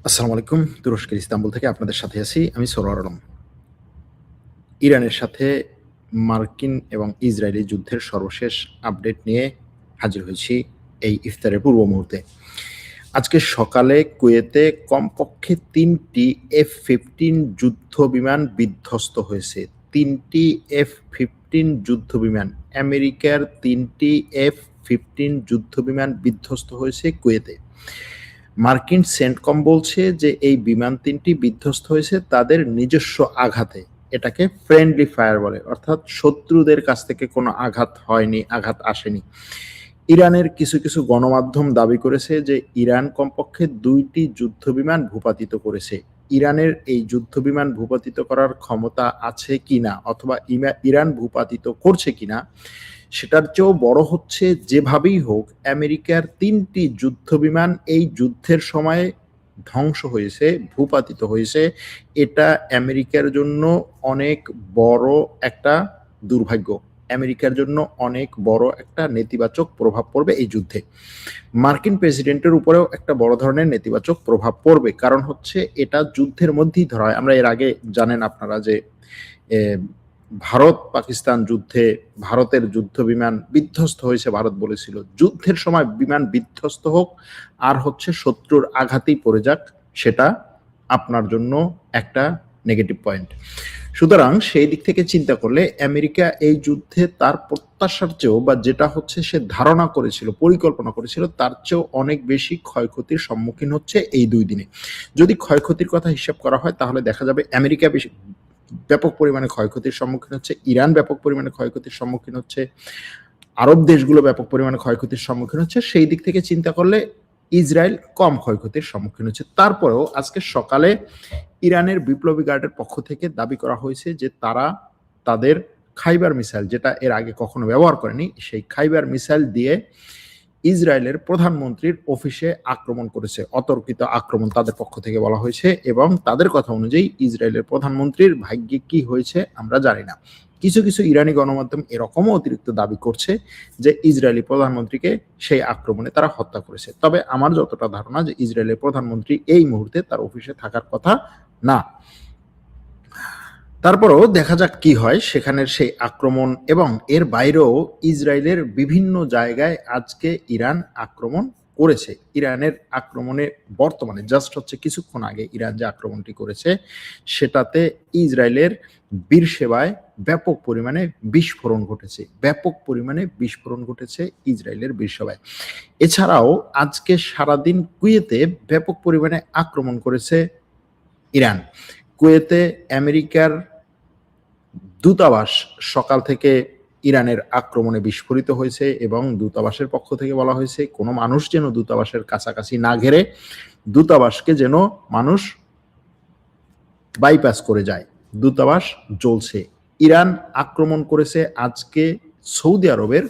আসসালামু আলাইকুম। তুরস্কের ইস্তাম্বুল থেকে আপনাদের সাথে আছি। আমি সরোয়ার আলম। ইরানের সাথে মার্কিন এবং ইসরায়েলি যুদ্ধের সর্বশেষ আপডেট নিয়ে হাজির হয়েছি এই ইফতারের পূর্ব মুহূর্তে। আজকে সকালে কুয়েতে কমপক্ষে ৩টি F-15 যুদ্ধবিমান বিধ্বস্ত হয়েছে। ৩টি F-15 যুদ্ধবিমান, আমেরিকার ৩টি F-15 যুদ্ধবিমান বিধ্বস্ত হয়েছে কুয়েতে। মার্কিন সেন্টকম বলছে যে এই বিমান ৩টি বিধ্বস্ত হয়েছে তাদের নিজস্ব আঘাতে। এটাকে ফ্রেন্ডলি ফায়ার বলে, অর্থাৎ শত্রুদের কাছ থেকে কোনো আঘাত হয়নি, আঘাত আসেনি। ইরানের কিছু গণমাধ্যম দাবি করেছে যে ইরান কমপক্ষে ২টি যুদ্ধবিমান ভূপাতিত করেছে। ইরানের এই যুদ্ধবিমান ভূপাতিত করার ক্ষমতা আছে কিনা অথবা ইরান ভূপাতিত করছে কিনা সেটার চেয়েও বড় হচ্ছে, যেভাবেই হোক আমেরিকার ৩টি যুদ্ধবিমান এই যুদ্ধের সময় ধ্বংস হয়েছে, ভূপাতিত হয়েছে। এটা আমেরিকার জন্য অনেক বড় একটা দুর্ভাগ্য। আমেরিকার জন্য অনেক বড় একটা নেতিবাচক প্রভাব পড়বে এই যুদ্ধে। মার্কিন প্রেসিডেন্টের উপরেও একটা বড় ধরনের নেতিবাচক প্রভাব পড়বে। কারণ হচ্ছে এটা যুদ্ধের মধ্যেই ধরা হয়। আমরা এর আগে জানেন আপনারা যে এ ভারত পাকিস্তান যুদ্ধে ভারতের যুদ্ধ বিমান বিধ্বস্ত হয়েছে। ভারত বলেছিল যুদ্ধের সময় বিমান বিধ্বস্ত হোক আর হচ্ছে শত্রুর আঘাতেই পড়ে যাক, সেটা আপনার জন্য একটা নেগেটিভ পয়েন্ট। সুতরাং সেই দিক থেকে চিন্তা করলে আমেরিকা এই যুদ্ধে তার প্রত্যাশার চেয়েও বা যেটা হচ্ছে সে ধারণা করেছিল, পরিকল্পনা করেছিল, তার চেয়েও অনেক বেশি ক্ষয়ক্ষতির সম্মুখীন হচ্ছে এই ২ দিনে। যদি ক্ষয়ক্ষতির কথা হিসাব করা হয় তাহলে দেখা যাবে আমেরিকা বেশি ব্যাপক পরিমাণে ক্ষয়ক্ষতির সম্মুখীন হচ্ছে, ইরান ব্যাপক পরিমাণে ক্ষয়ক্ষতির সম্মুখীন হচ্ছে, আরব দেশগুলো ব্যাপক পরিমাণে ক্ষয়ক্ষতির সম্মুখীন হচ্ছে। সেই দিক থেকে চিন্তা করলে ইসরায়েল কম ক্ষয়ক্ষতির সম্মুখীন হচ্ছে। তারপরেও আজকে সকালে ইরানের বিপ্লবী গার্ডের পক্ষ থেকে দাবি করা হয়েছে যে তারা তাদের খাইবার মিসাইল, যেটা এর আগে কখনো ব্যবহার করেনি, সেই খাইবার মিসাইল দিয়ে ইসরায়েলের প্রধানমন্ত্রীর অফিসে আক্রমণ করেছে। অতর্কিত আক্রমণ তাদের পক্ষ থেকে বলা হয়েছে এবং তাদের কথা অনুযায়ী ইসরায়েলের প্রধানমন্ত্রীর ভাগ্যে কি হয়েছে আমরা জানি না। কিছু ইরানি গণমাধ্যম এরকমও অতিরিক্ত দাবি করছে যে ইসরায়েলি প্রধানমন্ত্রীকে সেই আক্রমণে তারা হত্যা করেছে। তবে আমার যতটা ধারণা যে ইসরায়েলের প্রধানমন্ত্রী এই মুহূর্তে তার অফিসে থাকার কথা না। তারপরেও দেখা যাক কি হয় সেখানের সেই আক্রমণ, এবং এর বাইরেও ইসরায়েলের বিভিন্ন জায়গায় আজকে ইরান আক্রমণ করেছে। ইরানের আক্রমণে বর্তমানে জাস্ট হচ্ছে কিছুক্ষণ আগে ইরান যে আক্রমণটি করেছে সেটাতে ইসরায়েলের বীরসেবায় ব্যাপক পরিমাণে বিস্ফোরণ ঘটেছে। ব্যাপক পরিমাণে বিস্ফোরণ ঘটেছে ইসরায়েলের বীরসেবায়। এছাড়াও আজকে সারাদিন কুয়েতে ব্যাপক পরিমাণে আক্রমণ করেছে ইরান। কুয়েতে আমেরিকার দূতাবাস সকাল থেকে ইরানের আক্রমণে বিস্ফোরিত হয়েছে এবং দূতাবাসের পক্ষ থেকে বলা হয়েছে কোনো মানুষ যেন দূতাবাসের কাছাকাছি না ঘেরে, দূতাবাসকে যেন মানুষ বাইপাস করে যায়। দূতাবাস জ্বলছে। ইরান আক্রমণ করেছে আজকে সৌদি আরবের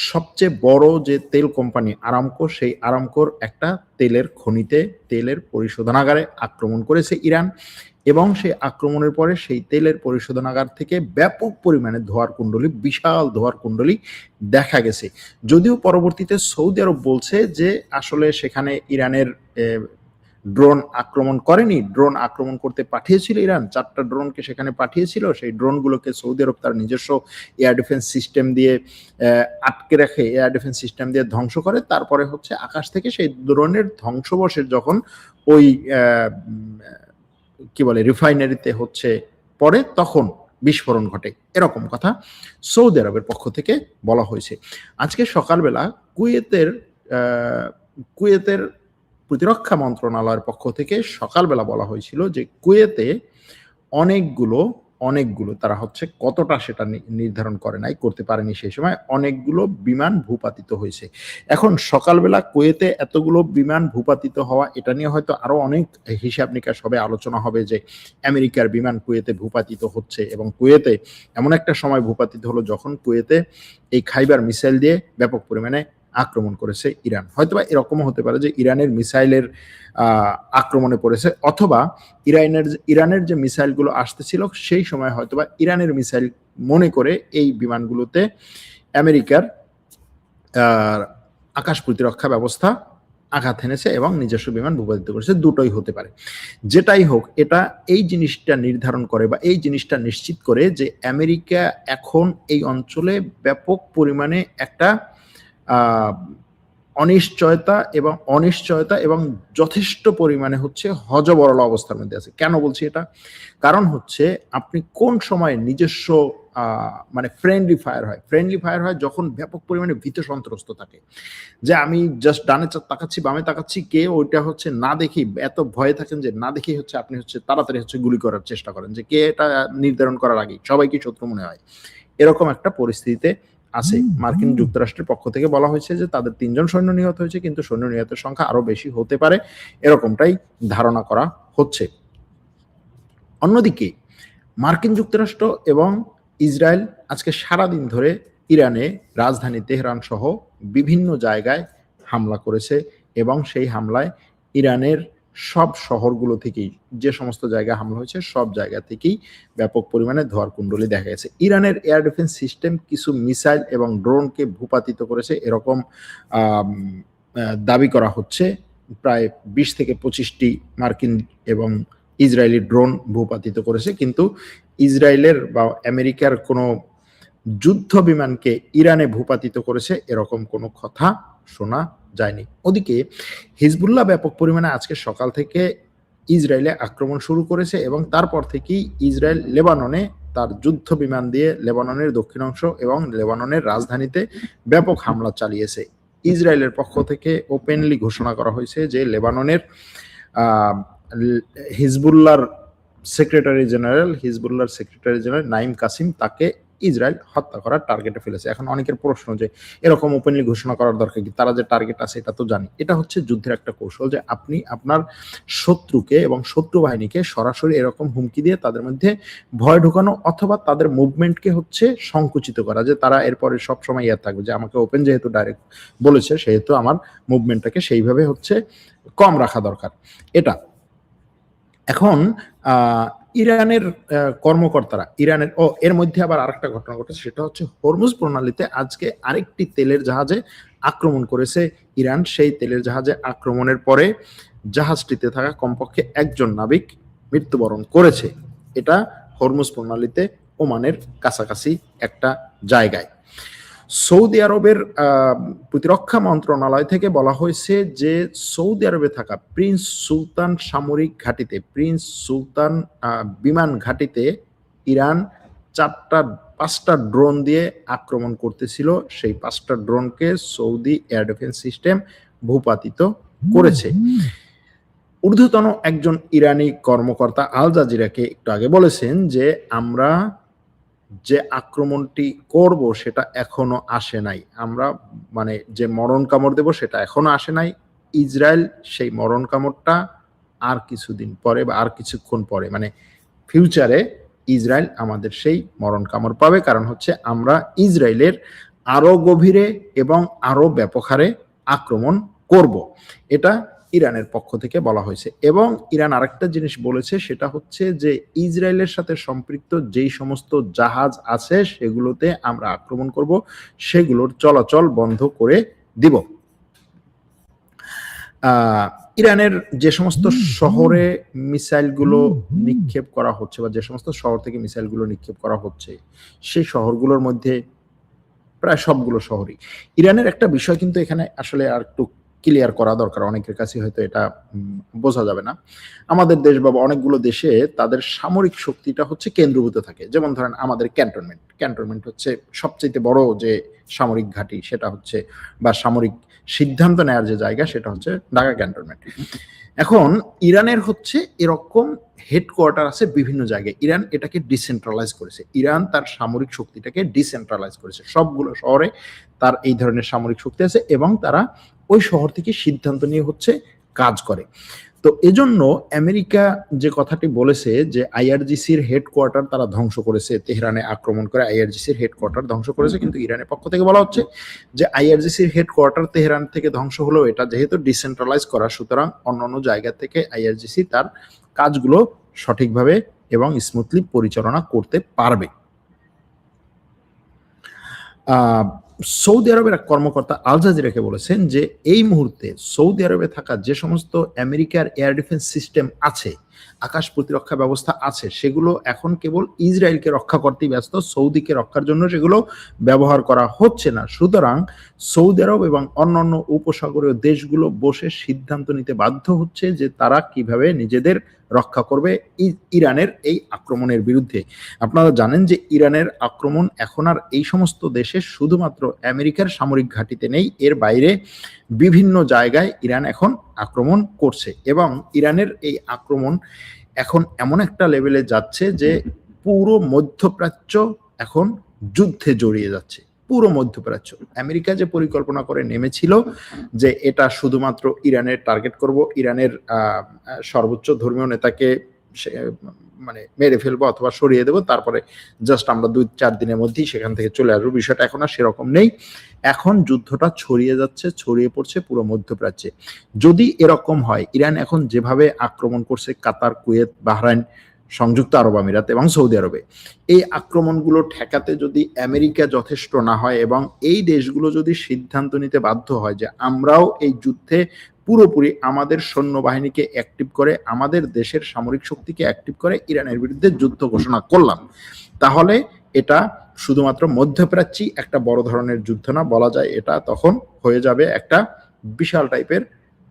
সবচেয়ে বড় যে তেল কোম্পানি আরামকো, সেই আরামকোর একটা তেলের খনিতে, তেলের পরিশোধনাগারে আক্রমণ করেছে ইরান, এবং সেই আক্রমণের পরে সেই তেলের পরিশোধনাগার থেকে ব্যাপক পরিমাণে ধোঁয়ার কুণ্ডলী, বিশাল ধোঁয়ার কুণ্ডলী দেখা গেছে। যদিও পরবর্তীতে সৌদি আরব বলছে যে আসলে সেখানে ইরানের ড্রোন আক্রমণ করেনি, ড্রোন আক্রমণ করতে পাঠিয়েছিল ইরান, 4টা ড্রোনকে সেখানে পাঠিয়েছিল। সেই ড্রোনগুলোকে সৌদি আরব তার নিজস্ব এয়ার ডিফেন্স সিস্টেম দিয়ে আটকে রাখে, এয়ার ডিফেন্স সিস্টেম দিয়ে ধ্বংস করে। তারপরে হচ্ছে আকাশ থেকে সেই ড্রোনের ধ্বংসবশের যখন ওই কি বলে রিফাইনারিতে হচ্ছে পরে, তখন বিস্ফোরণ ঘটে, এরকম কথা সৌদি আরবের পক্ষ থেকে বলা হয়েছে। আজকে সকালবেলা কুয়েতের প্রতিরক্ষা মন্ত্রণালয়ের পক্ষ থেকে সকালবেলা বলা হয়েছিল যে কুয়েতে অনেকগুলো তারা হচ্ছে কতটা সেটা নির্ধারণ করে নাই, করতে পারেনি সেই সময়, অনেকগুলো বিমান ভূপাতিত হয়েছে। এখন সকালবেলা কুয়েতে এতগুলো বিমান ভূপাতিত হওয়া, এটা নিয়ে হয়তো আরো অনেক হিসাব নিকাশ হবে, আলোচনা হবে যে আমেরিকার বিমান কুয়েতে ভূপাতিত হচ্ছে, এবং কুয়েতে এমন একটা সময় ভূপাতিত হলো যখন কুয়েতে এই খাইবার মিসাইল দিয়ে ব্যাপক পরিমাণে আক্রমণ করেছে ইরান। হয়তোবা এরকমও হতে পারে যে ইরানের মিসাইলের আক্রমণে পড়েছে, অথবা ইরানের যে মিসাইলগুলো আসতেছিল সেই সময় হয়তোবা ইরানের মিসাইল মনে করে এই বিমানগুলোতে আমেরিকার আকাশ প্রতিরক্ষা ব্যবস্থা আঘাত এনেছে এবং নিজস্ব বিমান ভূপাতিত করেছে, দুটোই হতে পারে। যেটাই হোক, এটা এই জিনিসটা নির্ধারণ করে বা এই জিনিসটা নিশ্চিত করে যে আমেরিকা এখন এই অঞ্চলে ব্যাপক পরিমাণে একটা অনিশ্চয়তা এবং যথেষ্ট পরিমাণে হচ্ছে হযবরল অবস্থার মধ্যে আছে। কেন বলছি এটা? কারণ হচ্ছে আপনি কোন সময় নিজস্ব মানে ফ্রেন্ডলি ফায়ার হয় যখন ব্যাপক পরিমাণে ভীত সন্ত্রস্ত থাকে। যে আমি জাস্ট ডানে তাকাচ্ছি, বামে তাকাচ্ছি, কে ওইটা হচ্ছে না দেখি এত ভয়ে থাকেন যে না দেখেই হচ্ছে আপনি হচ্ছে তাড়াতাড়ি হচ্ছে গুলি করার চেষ্টা করেন যে কে এটা নির্ধারণ করার আগেই সবাইকে শত্রু মনে হয়। এরকম একটা পরিস্থিতিতে আছে। মার্কিন যুক্তরাষ্ট্রের পক্ষ থেকে বলা হয়েছে যে তাদের ৩ জন সৈন্য নিহত হয়েছে, কিন্তু সৈন্য নিহতের সংখ্যা আরো বেশি হতে পারে, এরকমটাই ধারণা করা হচ্ছে। অন্যদিকে মার্কিন যুক্তরাষ্ট্র এবং ইসরায়েল আজকে সারাদিন ধরে ইরানে রাজধানী তেহরান সহ বিভিন্ন জায়গায় হামলা করেছে এবং সেই হামলায় ইরানের সব শহরগুলো থেকেই, যে সমস্ত জায়গায় হামলা হয়েছে সব জায়গা থেকেই ব্যাপক পরিমাণে ধোঁয়ার কুণ্ডলী দেখা গেছে। ইরানের এয়ার ডিফেন্স সিস্টেম কিছু মিসাইল এবং ড্রোনকে ভূপাতিত করেছে, এরকম দাবি করা হচ্ছে। প্রায় ২০ থেকে ২৫টি মার্কিন এবং ইসরায়েলি ড্রোন ভূপাতিত করেছে, কিন্তু ইসরায়েলের বা আমেরিকার কোনো যুদ্ধ বিমানকে ইরানে ভূপাতিত করেছে এরকম কোনো কথা শোনা যায়নি। ওদিকে হিজবুল্লাহ ব্যাপক পরিমাণে আজকে সকাল থেকে ইসরায়েলে আক্রমণ শুরু করেছে এবং তারপর থেকেই ইসরায়েল লেবাননে তার যুদ্ধ বিমান দিয়ে লেবাননের দক্ষিণাংশ এবং লেবাননের রাজধানীতে ব্যাপক হামলা চালিয়েছে। ইসরায়েলের পক্ষ থেকে ওপেনলি ঘোষণা করা হয়েছে যে লেবাননের হিজবুল্লাহর সেক্রেটারি জেনারেল নাইম কাসিম, তাকে ইসরায়েল হত্যা করার টার্গেটে ফেলেছে। এখন অনেকের প্রশ্ন যে এরকম ওপেনলি ঘোষণা করার দরকার কি? তারা যে টার্গেট আছে এটা তো জানি। এটা হচ্ছে যুদ্ধের একটা কৌশল যে আপনি আপনার শত্রুকে এবং শত্রু বাহিনীকে সরাসরি এরকম হুমকি দিয়ে তাদের মধ্যে ভয় ঢোকানো অথবা তাদের মুভমেন্টকে হচ্ছে সংকুচিত করা, যে তারা এরপরে সবসময় ইয়ে থাকবে যে আমাকে ওপেন যেহেতু ডাইরেক্ট বলেছে সেহেতু আমার মুভমেন্টটাকে সেইভাবে হচ্ছে কম রাখা দরকার। এটা এখন ইরানের কর্মকর্তারা এর মধ্যে আবার আরেকটা ঘটনা ঘটেছে, সেটা হচ্ছে হরমুজ প্রণালীতে আজকে আরেকটি তেলের জাহাজে আক্রমণ করেছে ইরান। সেই তেলের জাহাজে আক্রমণের পরে জাহাজটিতে থাকা কমপক্ষে একজন নাবিক মৃত্যুবরণ করেছে। এটা হরমুজ প্রণালীতে ওমানের কাছাকাছি একটা জায়গায়। সৌদি আরবের প্রতিরক্ষা মন্ত্রণালয় থেকে বলা হয়েছে যে সৌদি আরবে থাকা প্রিন্স সুলতান সামরিক ঘাঁটিতে, প্রিন্স সুলতান বিমান ঘাঁটিতে ইরান ৫টা ড্রোন দিয়ে আক্রমণ করতেছিল। সেই ৫টা ড্রোনকে সৌদি এয়ার ডিফেন্স সিস্টেম ভূপাতিত করেছে। ঊর্ধ্বতন একজন ইরানি কর্মকর্তা আল জাজিরাকে একটু আগে বলেছেন যে আমরা যে আক্রমণটি করব সেটা এখনো আসে নাই, আমরা মানে যে মরণ কামড় দেব সেটা এখনো আসে নাই। ইসরায়েল সেই মরণ কামড়টা আর কিছুদিন পরে বা আর কিছুক্ষণ পরে, মানে ফিউচারে ইসরায়েল আমাদের সেই মরণ কামড় পাবে। কারণ হচ্ছে আমরা ইসরায়েলের আরো গভীরে এবং আরো ব্যাপক হারে আক্রমণ করব, এটা ইরানের পক্ষ থেকে বলা হয়েছে। এবং ইরান আরেকটা জিনিস বলেছে, সেটা হচ্ছে যে ইসরায়েলের সাথে সম্পৃক্ত যেই সমস্ত জাহাজ আছে সেগুলোতে আমরা আক্রমণ করব, সেগুলোর চলাচল বন্ধ করে দিব। ইরানের যে সমস্ত শহরে মিসাইলগুলো নিক্ষেপ করা হচ্ছে বা যে সমস্ত শহর থেকে মিসাইলগুলো নিক্ষেপ করা হচ্ছে সেই শহরগুলোর মধ্যে প্রায় সবগুলো শহরই। ইরানের একটা বিষয় কিন্তু এখানে আসলে আর একটু ক্লিয়ার করা দরকার, অনেকের কাছে হয়তো এটা বোঝা যাবে না। আমাদের দেশ বা অনেকগুলো দেশে তাদের সামরিক শক্তিটা হচ্ছে কেন্দ্রীভূত থাকে। যেমন ধরেন আমাদের ক্যান্টনমেন্ট হচ্ছে সবচেয়ে বড় যে সামরিক ঘাঁটি, সেটা হচ্ছে বা সামরিক সিদ্ধান্ত নেওয়ার যে জায়গা সেটা হচ্ছে ঢাকা ক্যান্টনমেন্ট। এখন ইরানের হচ্ছে এরকম হেডকোয়ার্টার আছে বিভিন্ন জায়গায়। ইরান এটাকে ডিসেন্ট্রালাইজ করেছে, ইরান তার সামরিক শক্তিটাকে ডিসেন্ট্রালাইজ করেছে। সবগুলো শহরে তার এই ধরনের সামরিক শক্তি আছে এবং তারা ওই শহর থেকে সিদ্ধান্ত নিয়ে হচ্ছে কাজ করে। তো এজন্য আমেরিকা যে কথাটি বলেছে যে আইআরজিসির হেডকোয়ার্টার তারা ধ্বংস করেছে, তেহরানে আক্রমণ করে আইআরজিসির হেডকোয়ার্টার ধ্বংস করেছে, কিন্তু ইরানের পক্ষ থেকে বলা হচ্ছে যে আইআরজিসির হেডকোয়ার্টার তেহরান থেকে ধ্বংস হলেও এটা যেহেতু ডিসেন্ট্রালাইজ করা, সুতরাং অন্যান্য জায়গা থেকে আইআরজিসি তার কাজগুলো সঠিকভাবে এবং স্মুথলি পরিচালনা করতে পারবে। সৌদি আরবের এক কর্মকর্তা আল জাজিরাকে বলেছেন যে এই মুহূর্তে সৌদি আরবে থাকা যে সমস্ত আমেরিকার এয়ার ডিফেন্স সিস্টেম আছে, আকাশ প্রতিরক্ষা ব্যবস্থা আছে, সেগুলো এখন কেবল ইসরায়েলকে রক্ষা করতেই ব্যস্ত, সৌদিকে রক্ষার জন্য সেগুলো ব্যবহার করা হচ্ছে না। সুতরাং সৌদি আরব এবং অন্যান্য উপসাগরীয় দেশগুলো বসে সিদ্ধান্ত নিতে বাধ্য হচ্ছে যে তারা কিভাবে নিজেদের রক্ষা করবে ইরানের এই আক্রমণের বিরুদ্ধে। আপনারা জানেন যে ইরানের আক্রমণ এখন আর এই সমস্ত দেশে শুধুমাত্র আমেরিকার সামরিক ঘাঁটিতে নেই, এর বাইরে বিভিন্ন জায়গায় ইরান এখন আক্রমণ করছে এবং ইরানের এই আক্রমণ এখন এমন একটা লেভেলে যাচ্ছে যে পুরো মধ্যপ্রাচ্য এখন যুদ্ধে জড়িয়ে যাচ্ছে। পুরো মধ্যপ্রাচ্য, আমেরিকা যে পরিকল্পনা করে নেমেছিল যে এটা শুধুমাত্র ইরানের টার্গেট করব, ইরানের সর্বোচ্চ ধর্মীয় নেতাকে মানে মেরে ফেলবো অথবা সরিয়ে দেবো, তারপরে জাস্ট আমরা 2-4 দিনের মধ্যেই সেখান থেকে চলে আসবো, বিষয়টা এখন আর সেরকম নেই। এখন যুদ্ধটা ছড়িয়ে যাচ্ছে, ছড়িয়ে পড়ছে পুরো মধ্যপ্রাচ্যে। যদি এরকম হয়, ইরান এখন যেভাবে আক্রমণ করছে কাতার, কুয়েত, বাহরাইন, সংযুক্ত আরব আমিরাত এবং সৌদি আরবে, এই আক্রমণগুলো ঠেকাতে যদি আমেরিকা যথেষ্ট না হয় এবং এই দেশগুলো যদি সিদ্ধান্ত নিতে বাধ্য হয় যে আমরাও এই যুদ্ধে পুরোপুরি আমাদের সৈন্যবাহিনীকে অ্যাক্টিভ করে, আমাদের দেশের সামরিক শক্তিকে অ্যাক্টিভ করে ইরানের বিরুদ্ধে যুদ্ধ ঘোষণা করলাম, তাহলে এটা শুধুমাত্র মধ্যপ্রাচ্যই একটা বড় ধরনের যুদ্ধ না, বলা যায় এটা তখন হয়ে যাবে একটা বিশাল টাইপের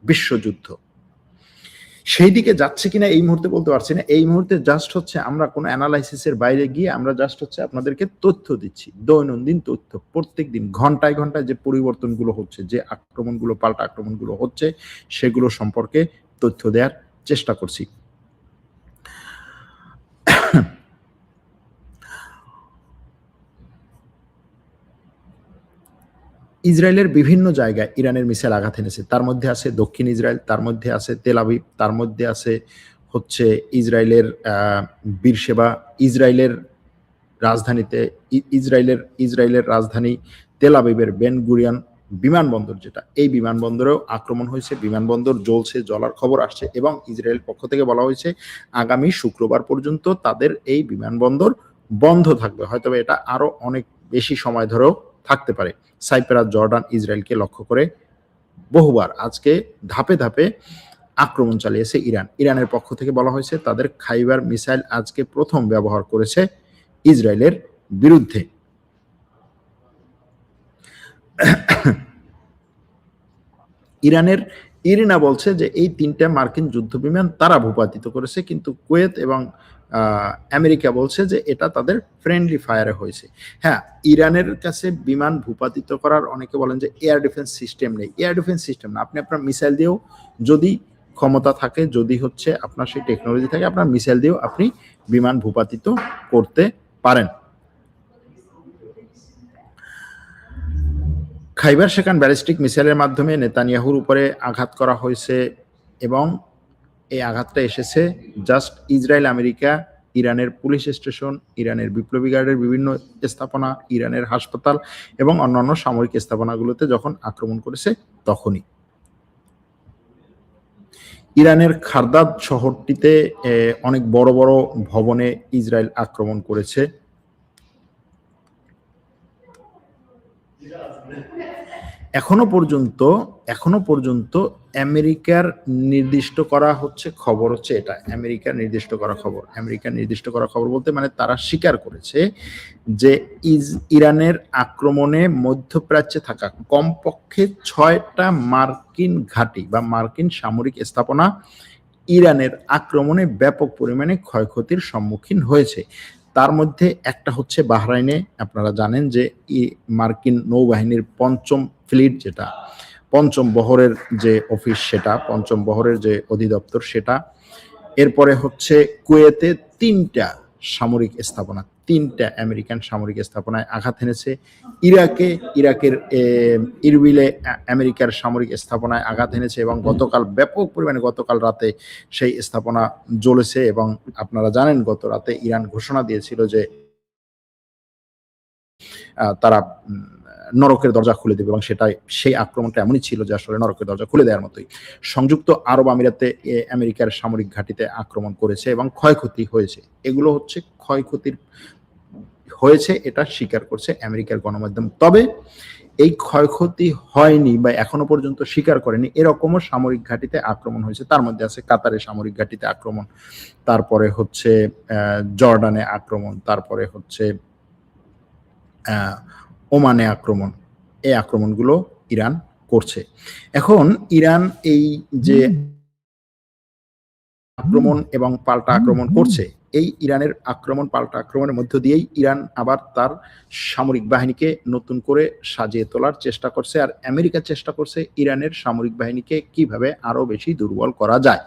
বিশ্বযুদ্ধ। সেই দিকে যাচ্ছে কিনা এই মুহূর্তে বলতে পারছি না। এই মুহূর্তে জাস্ট হচ্ছে আমরা কোনো অ্যানালাইসিসের বাইরে গিয়ে আমরা জাস্ট হচ্ছে আপনাদেরকে তথ্য দিচ্ছি, দৈনন্দিন তথ্য, প্রত্যেক দিন ঘন্টায় ঘন্টায় যে পরিবর্তনগুলো হচ্ছে, যে আক্রমণগুলো, পাল্টা আক্রমণগুলো হচ্ছে, সেগুলো সম্পর্কে তথ্য দেওয়ার চেষ্টা করছি। ইসরায়েলের বিভিন্ন জায়গায় ইরানের মিসাইল আঘাত এনেছে, তার মধ্যে আছে দক্ষিণ ইসরায়েল, তার মধ্যে আছে তেল আবিব, তার মধ্যে আছে হচ্ছে ইসরায়েলের বীরশেবা, ইসরায়েলের রাজধানীতে ইসরায়েলের রাজধানী তেল আবিবের বেন গুরিয়ন বিমানবন্দর, যেটা এই বিমানবন্দরেও আক্রমণ হয়েছে, বিমানবন্দর জ্বলছে, জ্বলার খবর আসছে এবং ইসরায়েল পক্ষ থেকে বলা হয়েছে আগামী শুক্রবার পর্যন্ত তাদের এই বিমানবন্দর বন্ধ থাকবে, হয়তো এটা আরো অনেক বেশি সময় ধরেও থাকতে পারে। সাইপ্রাস, জর্ডান ইসরায়েলকে লক্ষ্য করে বহুবার আজকে ধাপে ধাপে আক্রমণ চালিয়েছে ইরান। ইরানের পক্ষ থেকে বলা হয়েছে তাদের খাইবার মিসাইল আজকে প্রথম ব্যবহার করেছে ইসরায়েলের বিরুদ্ধে। ইরানের ইরিনা বলছে যে এই 3টা মার্কিন যুদ্ধ বিমান তারা ভূপাতিত করেছে, কিন্তু কুয়েত এবং আমেরিকা বলছে যে এটা তাদের ফ্রেন্ডলি ফায়ারে হয়েছে। হ্যাঁ, ইরানের কাছে বিমান ভূপাতিত করার অনেকে বলেন যে এয়ার ডিফেন্স সিস্টেম নেই। এয়ার ডিফেন্স সিস্টেম না, আপনি আপনার মিসাইল দিয়েও যদি ক্ষমতা থাকে, যদি হচ্ছে আপনার সেই টেকনোলজি থাকে, আপনার মিসাইল দিয়েও আপনি বিমান ভূপাতিত করতে পারেন। খাইবার শেখান ব্যালিস্টিক মিসাইলের মাধ্যমে নেতানিয়াহুর উপরে আঘাত করা হয়েছে এবং এই আঘাতটা এসেছে জাস্ট ইসরায়েল, আমেরিকা, ইরানের পুলিশ স্টেশন, ইরানের বিপ্লবী গার্ডের বিভিন্ন স্থাপনা, ইরানের হাসপাতাল এবং অন্যান্য সামরিক স্থাপনাগুলোতে যখন আক্রমণ করেছে তখনই। ইরানের খারদাদ শহরটিতে অনেক বড় বড় ভবনে ইসরায়েল আক্রমণ করেছে। এখনো পর্যন্ত আমেরিকার নির্দিষ্ট করা হচ্ছে খবর হচ্ছে এটা, আমেরিকার নির্দিষ্ট করা খবর বলতে মানে তারা স্বীকার করেছে যে ইরানের আক্রমণে মধ্যপ্রাচ্যে থাকা কমপক্ষে 6টা মার্কিন ঘাঁটি বা মার্কিন সামরিক স্থাপনা ইরানের আক্রমণে ব্যাপক পরিমাণে ক্ষয়ক্ষতির সম্মুখীন হয়েছে। তার মধ্যে একটা হচ্ছে বাহরাইনে, আপনারা জানেন যে মার্কিন নৌবাহিনীর 5ম ফ্লিট, যেটা 5ম বহরের যে অফিস, সেটা 5ম বহরের যে অধিদপ্তর সেটা। এরপরে হচ্ছে কুয়েতে 3টা সামরিক স্থাপনা, 3টা আমেরিকান সামরিক স্থাপনায় আঘাত এনেছে। ইরাকের ইরবিলে আমেরিকার সামরিক স্থাপনায় আঘাত এনেছে এবং গতকাল ব্যাপক পরিমাণে, গতকাল রাতে সেই স্থাপনা জ্বলেছে এবং আপনারা জানেন গত রাতে ইরান ঘোষণা দিয়েছিল যে তারা নরকের দরজা খুলে দেবে এবং সেই আক্রমণটা এমনই ছিল যে আসলে নরকের দরজা খুলে দেওয়ার মতোই। সংযুক্ত আরব আমিরাতে আমেরিকার সামরিক ঘাঁটিতে আক্রমণ করেছে এবং ক্ষয়ক্ষতি হয়েছে। এগুলো হচ্ছে ক্ষয়ক্ষতির হয়েছে এটা স্বীকার করছে আমেরিকার গণমাধ্যম। তবে এই ক্ষয়ক্ষতি হয়নি বা এখনো পর্যন্ত স্বীকার করেনি এরকমও সামরিক ঘাঁটিতে আক্রমণ হয়েছে। তার মধ্যে আছে কাতারের সামরিক ঘাঁটিতে আক্রমণ, তারপরে হচ্ছে জর্ডানে আক্রমণ, তারপরে হচ্ছে ওমানে আক্রমণ। এই আক্রমণগুলো ইরান করছে। এখন ইরান এই যে আক্রমণ এবং পাল্টা আক্রমণ করছে, এই ইরানের আক্রমণ পাল্টা আক্রমণের মধ্য দিয়েই ইরান আবার তার সামরিক বাহিনীকে নতুন করে সাজিয়ে তোলার চেষ্টা করছে, আর আমেরিকা চেষ্টা করছে ইরানের সামরিক বাহিনীকে কিভাবে আরো বেশি দুর্বল করা যায়।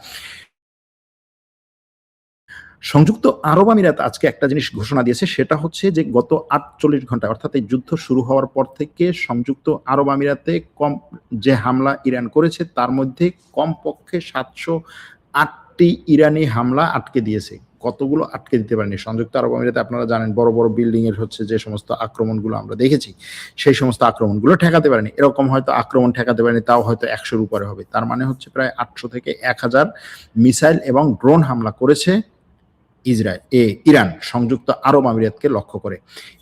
সংযুক্ত আরব আমিরাত আজকে একটা জিনিস ঘোষণা দিয়েছে, সেটা হচ্ছে যে গত ৪৮ ঘন্টা অর্থাৎ এই যুদ্ধ শুরু হওয়ার পর থেকে সংযুক্ত আরব আমিরাতে যে হামলা ইরান করেছে তার মধ্যে কমপক্ষে ৭০৮টি ইরানি হামলা আটকে দিয়েছে। কতগুলো আটকে দিতে পারেনি সংযুক্ত আরব আমিরাতে? আপনারা জানেন বড় বড় বিল্ডিং এর হচ্ছে যে সমস্ত আক্রমণগুলো আমরা দেখেছি, সেই সমস্ত আক্রমণগুলো ঠেকাতে পারেনি। এরকম হয়তো আক্রমণ ঠেকাতে পারেনি, তাও হয়তো ১০০-র উপরে হবে। তার মানে হচ্ছে প্রায় ৮০০ থেকে ১০০০ মিসাইল এবং ড্রোন হামলা করেছে ইরান সংযুক্ত আরব আমিরাতকে লক্ষ্য করে।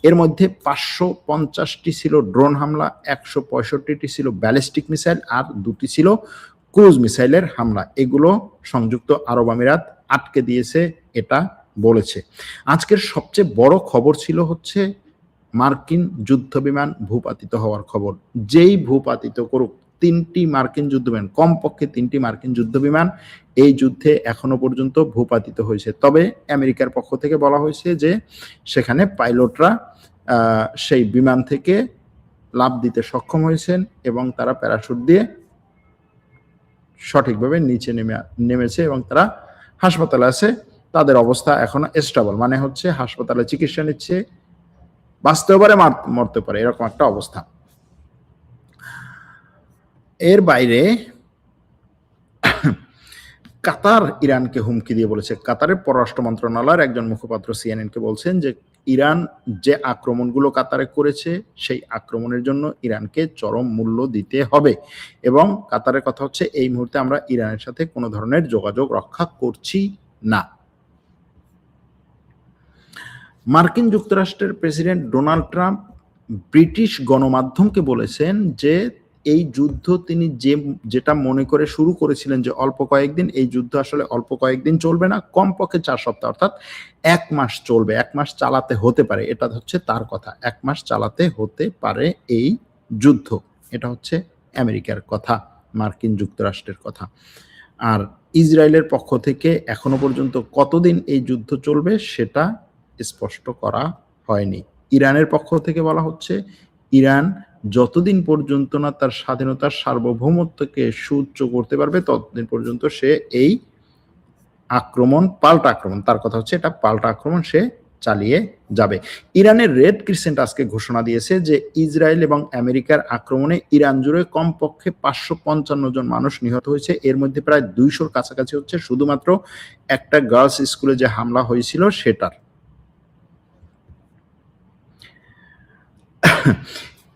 এর মধ্যে ৫৫০টি ছিল ড্রোন হামলা, ১৬৫টি ছিল ব্যালিস্টিক মিসাইল, আর ২টি ছিল ক্রুজ মিসাইলের হামলা। এগুলো সংযুক্ত আরব আমিরাত আটকে দিয়েছে, এটা বলেছে। আজকের সবচেয়ে বড় খবর ছিল হচ্ছে মার্কিন যুদ্ধ বিমান ভূপাতিত হওয়ার খবর। যেই ভূপাতিত করুক, ৩টি মার্কিন যুদ্ধবিমান, কমপক্ষে ৩টি মার্কিন যুদ্ধবিমান এই যুদ্ধে এখনো পর্যন্ত ভূপাতিত হয়েছে। তবে আমেরিকার পক্ষ থেকে বলা হয়েছে যে সেখানে পাইলটরা সেই বিমান থেকে লাফ দিতে সক্ষম হয়েছেন এবং তারা প্যারাশুট দিয়ে সঠিকভাবে নিচে নেমেছে এবং তারা হাসপাতালে আছে। তাদের অবস্থা এখনো স্টেবল, মানে হচ্ছে হাসপাতালে চিকিৎসা নিচ্ছে, বাঁচতেও পারে মরতে পারে, এরকম একটা অবস্থা। এর বাইরে কাতার ইরানকে হুমকি দিয়ে বলেছে, কাতারের পররাষ্ট্র মন্ত্রণালয়ের একজন মুখপাত্র সিএনএনকে বলছেন যে ইরান যে আক্রমণগুলো কাতারে করেছে সেই আক্রমণের জন্য ইরানকে চরম মূল্য দিতে হবে, এবং কাতারের কথা হচ্ছে এই মুহূর্তে আমরা ইরানের সাথে কোনো ধরনের যোগাযোগ রক্ষা করছি না। মার্কিন যুক্তরাষ্ট্রের প্রেসিডেন্ট ডোনাল্ড ট্রাম্প ব্রিটিশ গণমাধ্যমকে বলেছেন যে এই যুদ্ধ তিনি যেটা মনে করে শুরু করেছিলেন যে অল্প কয়েকদিন, এই যুদ্ধ আসলে অল্প কয়েকদিন চলবে না, কমপক্ষে ৪ সপ্তাহ অর্থাৎ ১ মাস চলবে, ১ মাস চালাতে হতে পারে। এটা হচ্ছে তার কথা, ১ মাস চালাতে হতে পারে এই যুদ্ধ। এটা হচ্ছে আমেরিকার কথা, মার্কিন যুক্তরাষ্ট্রের কথা। আর ইসরায়েলের পক্ষ থেকে এখনো পর্যন্ত কতদিন এই যুদ্ধ চলবে সেটা স্পষ্ট করা হয়নি। ইরানের পক্ষ থেকে বলা হচ্ছে ইরান যতদিন পর্যন্ত না তার স্বাধীনতার সার্বভৌমত্বকে সুউচ্চ করতে পারবে ততদিন পর্যন্ত সে এই পাল্টা আক্রমণ, তার কথা হচ্ছে এটা পাল্টা আক্রমণ সে চালিয়ে যাবে। ইরানের রেড ক্রিসেন্ট আজকে ঘোষণা দিয়েছে যে ইসরায়েল এবং আমেরিকার আক্রমণে ইরান জুড়ে কমপক্ষে ৫৫৫ জন মানুষ নিহত হয়েছে। এর মধ্যে প্রায় ২০০-র কাছাকাছি হচ্ছে শুধুমাত্র একটা গার্লস স্কুলে যে হামলা হয়েছিল সেটার।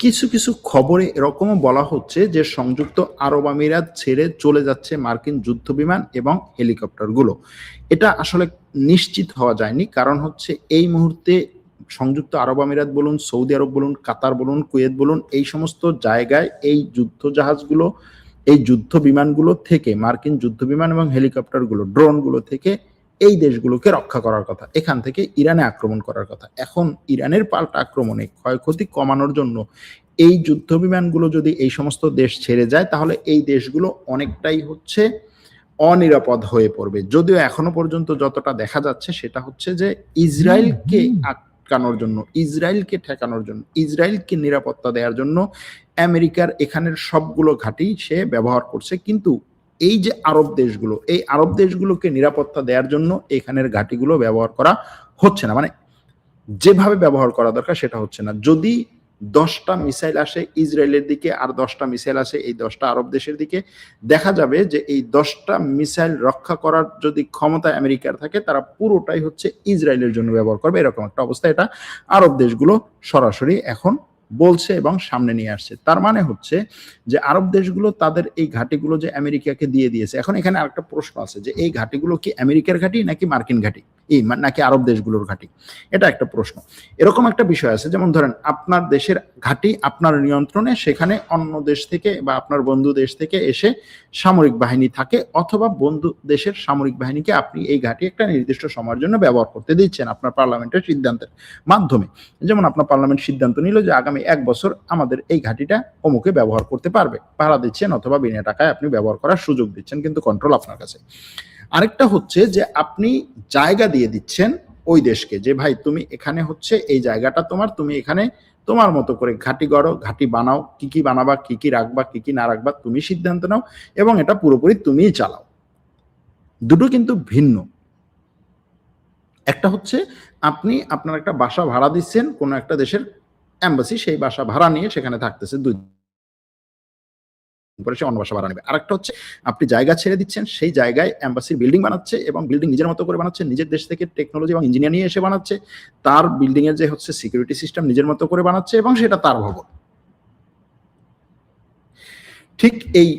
কিছু কিছু খবরে এরকমও বলা হচ্ছে যে সংযুক্ত আরব আমিরাত ছেড়ে চলে যাচ্ছে মার্কিন যুদ্ধবিমান এবং হেলিকপ্টারগুলো। এটা আসলে নিশ্চিত হওয়া যায়নি, কারণ হচ্ছে এই মুহূর্তে সংযুক্ত আরব আমিরাত বলুন, সৌদি আরব বলুন, কাতার বলুন, কুয়েত বলুন, এই সমস্ত জায়গায় এই যুদ্ধ জাহাজগুলো, এই যুদ্ধ বিমানগুলো থেকে, মার্কিন যুদ্ধ বিমান এবং হেলিকপ্টারগুলো, ড্রোনগুলো থেকে এই দেশগুলোকে রক্ষা করার কথা, এখান থেকে ইরানে আক্রমণ করার কথা। এখন ইরানের পাল্টা আক্রমণে ক্ষয়ক্ষতি কমানোর জন্য এই যুদ্ধ বিমানগুলো যদি এই সমস্ত দেশ ছেড়ে যায় তাহলে এই দেশগুলো অনেকটাই হচ্ছে অনিরাপদ হয়ে পড়বে। যদিও এখনো পর্যন্ত যতটা দেখা যাচ্ছে সেটা হচ্ছে যে ইসরায়েলকে আটকানোর জন্য, ইসরায়েলকে ঠেকানোর জন্য, ইসরায়েলকে নিরাপত্তা দেওয়ার জন্য আমেরিকার এখানের সবগুলো ঘাঁটি সে ব্যবহার করছে, কিন্তু এই যে আরব দেশগুলো, এই আরব দেশগুলোকে নিরাপত্তা দেওয়ার জন্য এখানের ঘাঁটিগুলো ব্যবহার করা হচ্ছে না, মানে যেভাবে ব্যবহার করা দরকার সেটা হচ্ছে না। যদি 10টা মিসাইল আসে ইসরায়েলের দিকে আর 10টা মিসাইল আসে এই 10টা আরব দেশের দিকে, দেখা যাবে যে এই 10টা মিসাইল রক্ষা করার যদি ক্ষমতা আমেরিকার থাকে তারা পুরোটাই হচ্ছে ইসরায়েলের জন্য ব্যবহার করবে, এরকম একটা অবস্থা এটা আরব দেশগুলো সরাসরি এখন বলছে এবং সামনে নিয়ে আসছে। তার মানে হচ্ছে যে আরব দেশগুলো তাদের এই ঘাঁটিগুলো যে আমেরিকাকে দিয়ে দিয়েছে। এখন এখানে আরেকটা প্রশ্ন আছে যে এই ঘাঁটিগুলো কি আমেরিকার ঘাঁটি নাকি মার্কিন ঘাঁটি? নাকি আরব দেশগুলোর ঘাঁটি? এটা একটা প্রশ্ন। এরকম একটা বিষয় আছে, যেমন ধরেন আপনার দেশের ঘাঁটি আপনার নিয়ন্ত্রণে, সেখানে অন্য দেশ থেকে বা আপনার বন্ধু দেশ থেকে এসে সামরিক বাহিনী থাকে, অথবা বন্ধু দেশের সামরিক বাহিনীকে আপনি এই ঘাঁটি একটা নির্দিষ্ট সময়ের জন্য ব্যবহার করতে দিচ্ছেন আপনার পার্লামেন্টের সিদ্ধান্তের মাধ্যমে। যেমন আপনার পার্লামেন্ট সিদ্ধান্ত নিল যে আগামী 1 বছর আমাদের এই ঘাঁটিটা অমুকে ব্যবহার করতে পারবে, পাহারা দিচ্ছেন অথবা বিনা টাকায় আপনি ব্যবহার করার সুযোগ দিচ্ছেন, কিন্তু কন্ট্রোল আপনার কাছে। আরেকটা হচ্ছে যে আপনি জায়গা দিয়ে দিচ্ছেন ওই দেশকে, যে ভাই তুমি এখানে হচ্ছে এই জায়গাটা তোমার, তুমি এখানে তোমার মতো করে ঘাঁটি গড়ো, ঘাঁটি বানাও, কি কি বানাবা, কি কি রাখবা, কি কি না রাখবা তুমি সিদ্ধান্ত নাও, এবং এটা পুরোপুরি তুমিই চালাও। দুটো কিন্তু ভিন্ন। একটা হচ্ছে আপনি আপনার একটা বাসা ভাড়া দিচ্ছেন কোনো একটা দেশের এম্বাসি, সেই বাসা ভাড়া নিয়ে সেখানে থাকতেছে 2 পরে সে অন্য বাসা ভাড়া নেবে। আরেকটা হচ্ছে আপনি জায়গা ছেড়ে দিচ্ছেন, সেই জায়গায় এম্বাসির বিল্ডিং বানাচ্ছে, এবং বিল্ডিং নিজের মতো করে বানাচ্ছে, নিজের দেশ থেকে টেকনোলজি এবং ইঞ্জিনিয়ার নিয়ে এসে বানাচ্ছে, তার বিল্ডিং এর যে হচ্ছে সিকিউরিটি সিস্টেম নিজের মতো করে বানাচ্ছে, এবং সেটা তার ভবন। ঠিক এই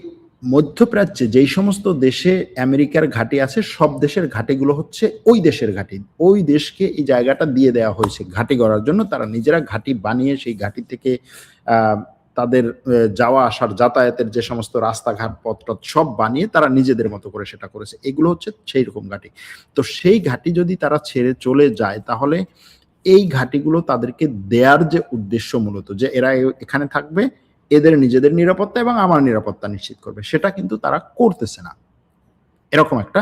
মধ্যপ্রাচ্যে যেই সমস্ত দেশে আমেরিকার ঘাঁটি আছে, সব দেশের ঘাঁটিগুলো হচ্ছে ওই দেশের ঘাঁটি। ওই দেশকে এই জায়গাটা দিয়ে দেওয়া হয়েছে ঘাঁটি গড়ার জন্য। তারা নিজেরা ঘাঁটি বানিয়ে সেই ঘাঁটি থেকে তাদের যাওয়া আসার যাতায়াতের যে সমস্ত রাস্তাঘাট পথ সব বানিয়ে তারা নিজেদের মতো করে সেটা করেছে। এগুলো হচ্ছে সেই রকম ঘাঁটি। তো সেই ঘাঁটি যদি তারা ছেড়ে চলে যায়, তাহলে এই ঘাঁটিগুলো তাদেরকে দেয়ার যে উদ্দেশ্য মূলত, যে এরা এখানে থাকবে, এদের নিজেদের নিরাপত্তা এবং আমার নিরাপত্তা নিশ্চিত করবে, সেটা কিন্তু তারা করতেছে না। এরকম একটা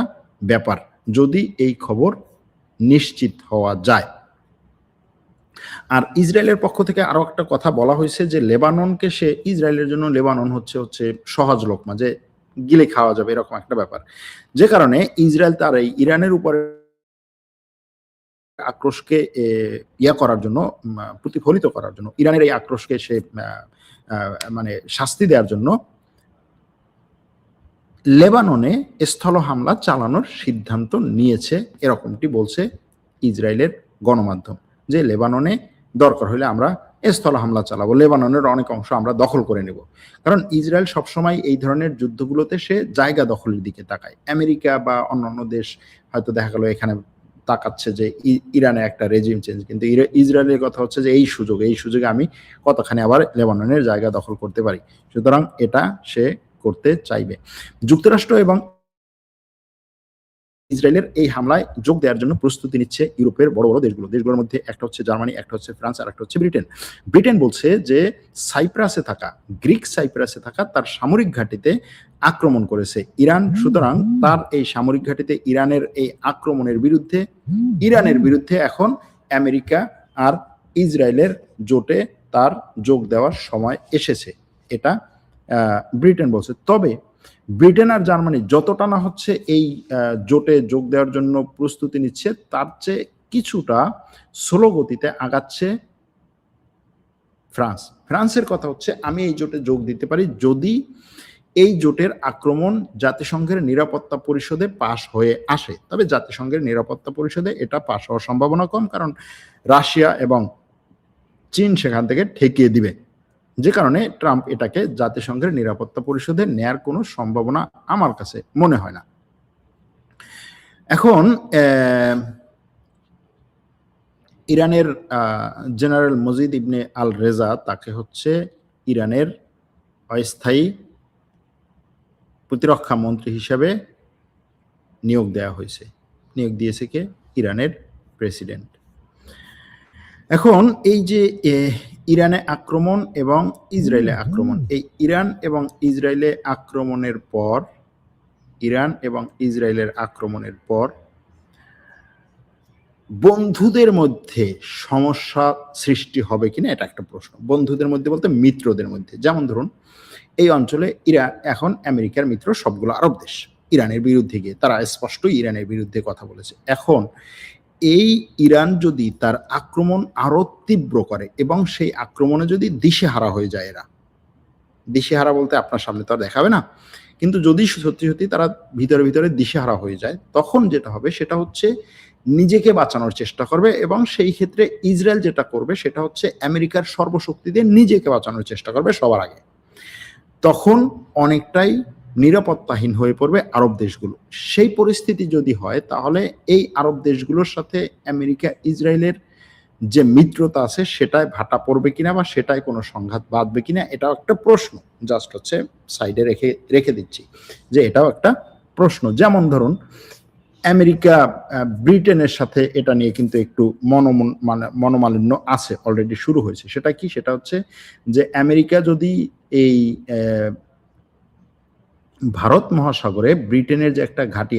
ব্যাপার যদি এই খবর নিশ্চিত হওয়া যায়। আর ইসরায়েলের পক্ষ থেকে আরো একটা কথা বলা হয়েছে যে লেবাননকে সে, ইসরায়েলের জন্য লেবানন হচ্ছে সহজ লোকমা, যে গিলে খাওয়া যাবে, এরকম একটা ব্যাপার। যে কারণে ইসরায়েল তার এই ইরানের উপরে আক্রোশকে করার জন্য, প্রতিফলিত করার জন্য, ইরানের এই আক্রোশকে সে মানে শাস্তি দেওয়ার জন্য লেবাননে স্থল হামলা চালানোর সিদ্ধান্ত নিয়েছে, এরকমটি বলছে ইসরায়েলের গণমাধ্যম, যে লেবাননে দরকার হলে আমরা স্থল হামলা চালাবো, লেবাননের অনেক অংশ আমরা দখল করে নেব। কারণ ইসরায়েল সবসময় এই ধরনের যুদ্ধগুলোতে সে জায়গা দখলের দিকে তাকায়। আমেরিকা বা অন্যান্য দেশ হয়তো দেখা গেল এখানে তাকাচ্ছে যে ইরানে একটা রেজিম চেঞ্জ, কিন্তু ইসরায়েলের কথা হচ্ছে যে এই সুযোগে আমি কতখানি আবার লেবাননের জায়গা দখল করতে পারি। সুতরাং এটা সে করতে চাইবে। যুক্তরাষ্ট্র এবং ইসরায়েলের এই হামলায় যোগ দেওয়ার জন্য প্রস্তুতি নিচ্ছে ইউরোপের বড় বড় দেশগুলোর মধ্যে একটা হচ্ছে জার্মানি, একটা হচ্ছে ফ্রান্স, আর একটা হচ্ছে ব্রিটেন। ব্রিটেন বলছে যে গ্রিক সাইপ্রাসে থাকা তার সামরিক ঘাঁটিতে আক্রমণ করেছে ইরান, সুতরাং তার এই সামরিক ঘাঁটিতে ইরানের এই আক্রমণের বিরুদ্ধে এখন আমেরিকা আর ইসরায়েলের জোটে তার যোগ দেওয়ার সময় এসেছে, এটা ব্রিটেন বলছে। তবে ব্রিটেন আর জার্মানি যতটা না হচ্ছে এই জোটে যোগ দেওয়ার জন্য প্রস্তুতি নিচ্ছে, তার চেয়ে কিছুটা স্লো গতিতে আগাচ্ছে ফ্রান্সের কথা হচ্ছে আমি এই জোটে যোগ দিতে পারি যদি এই জোটের আক্রমণ জাতিসংঘের নিরাপত্তা পরিষদে পাশ হয়ে আসে। তবে জাতিসংঘের নিরাপত্তা পরিষদে এটা পাশ হওয়ার সম্ভাবনা কম, কারণ রাশিয়া এবং চীন সেখান থেকে ঠেকিয়ে দিবে, যে কারণে ট্রাম্প এটাকে জাতিসংঘের নিরাপত্তা পরিষদে নেয়ার কোনো সম্ভাবনা আমার কাছে মনে হয় না। এখন ইরানের জেনারেল মজিদ ইবনে আল রেজা, তাকে হচ্ছে ইরানের অস্থায়ী প্রতিরক্ষা মন্ত্রী হিসেবে নিয়োগ দিয়েছে কে? ইরানের প্রেসিডেন্ট। এখন এই যে ইরানে আক্রমণ এবং ইসরায়েলে আক্রমণ, এই ইরান এবং ইসরায়েলের আক্রমণের পর বন্ধুদের মধ্যে সমস্যা সৃষ্টি হবে কিনা, এটা একটা প্রশ্ন। বন্ধুদের মধ্যে বলতে মিত্রদের মধ্যে, যেমন ধরুন এই অঞ্চলে ইরান এখন আমেরিকার মিত্র সবগুলো আরব দেশ, ইরানের বিরুদ্ধে গিয়ে তারা স্পষ্টই ইরানের বিরুদ্ধে কথা বলেছে। এখন এই ইরান যদি তার আক্রমণ আরো তীব্র করে এবং সেই আক্রমণে যদি দিশেহারা হয়ে যায়, এরা দিশেহারা বলতে আপনার সামনে তো আর দেখাবে না, কিন্তু যদি সত্যি তারা ভিতরে দিশেহারা হয়ে যায়, তখন যেটা হবে সেটা হচ্ছে নিজেকে বাঁচানোর চেষ্টা করবে, এবং সেই ক্ষেত্রে ইসরায়েল যেটা করবে সেটা হচ্ছে আমেরিকার সর্বশক্তি দিয়ে নিজেকে বাঁচানোর চেষ্টা করবে সবার আগে। তখন অনেকটাই নিরাপত্তাহীন হয়ে পড়বে আরব দেশগুলো। সেই পরিস্থিতি যদি হয় তাহলে এই আরব দেশগুলোর সাথে আমেরিকা ইসরায়েলের যে মিত্রতা আছে সেটায় ভাটা পড়বে কিনা বা সেটায় কোনো সংঘাত বাঁধবে কিনা, এটাও একটা প্রশ্ন। জাস্ট হচ্ছে সাইডে রেখে দিচ্ছি যে এটাও একটা প্রশ্ন। যেমন ধরুন আমেরিকা ব্রিটেনের সাথে এটা নিয়ে কিন্তু একটু মনোমালিন্য আছে, অলরেডি শুরু হয়েছে। সেটা কি? সেটা হচ্ছে যে আমেরিকা যদি এই ভারত মহাসাগরে ব্রিটেনের যে একটা ঘাঁটি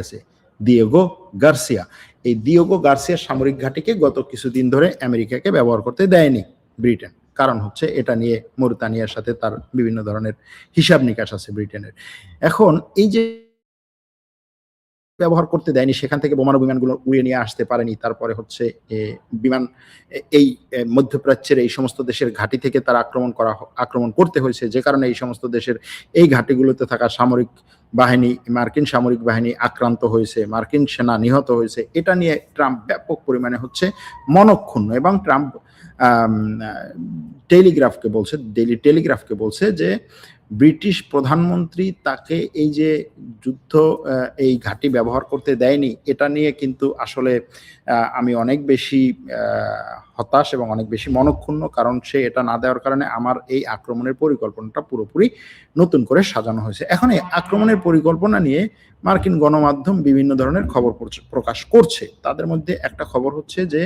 আছে, দিয়েগো গার্সিয়া। এই দিয়েগো গার্সিয়ার সামরিক ঘাঁটিকে গত কিছুদিন ধরে আমেরিকাকে ব্যবহার করতে দেয়নি ব্রিটেন। কারণ হচ্ছে এটা নিয়ে মরিতানিয়ার সাথে তার বিভিন্ন ধরনের হিসাব নিকাশ আছে ব্রিটেনের। এখন এই যে ব্যবহার করতে দেয়নি, সেখান থেকে বোমারু বিমানগুলো উড়িয়ে নিয়ে আসতে পারেনি। তারপরে হচ্ছে বিমান এই মধ্যপ্রাচ্যের এই সমস্ত দেশের ঘাঁটি থেকে তারা আক্রমণ করতে হয়েছে, যে কারণে এই সমস্ত দেশের এই ঘাঁটিগুলোতে থাকা মার্কিন সামরিক বাহিনী আক্রান্ত হয়েছে, মার্কিন সেনা নিহত হয়েছে। এটা নিয়ে ট্রাম্প ব্যাপক পরিমাণে হচ্ছে মনক্ষুণ্ণ, এবং ট্রাম্প ডেইলি টেলিগ্রাফকে বলছে যে ব্রিটিশ প্রধানমন্ত্রী তাকে এই যে এই ঘাঁটি ব্যবহার করতে দেয়নি, এটা নিয়ে কিন্তু আসলে আমি অনেক বেশি হতাশ এবং অনেক বেশি মনক্ষুণ্ণ। কারণ সে এটা না দেওয়ার কারণে আমার এই আক্রমণের পরিকল্পনাটা পুরোপুরি নতুন করে সাজানো হয়েছে। এখন এই আক্রমণের পরিকল্পনা নিয়ে মার্কিন গণমাধ্যম বিভিন্ন ধরনের খবর প্রকাশ করছে। তাদের মধ্যে একটা খবর হচ্ছে যে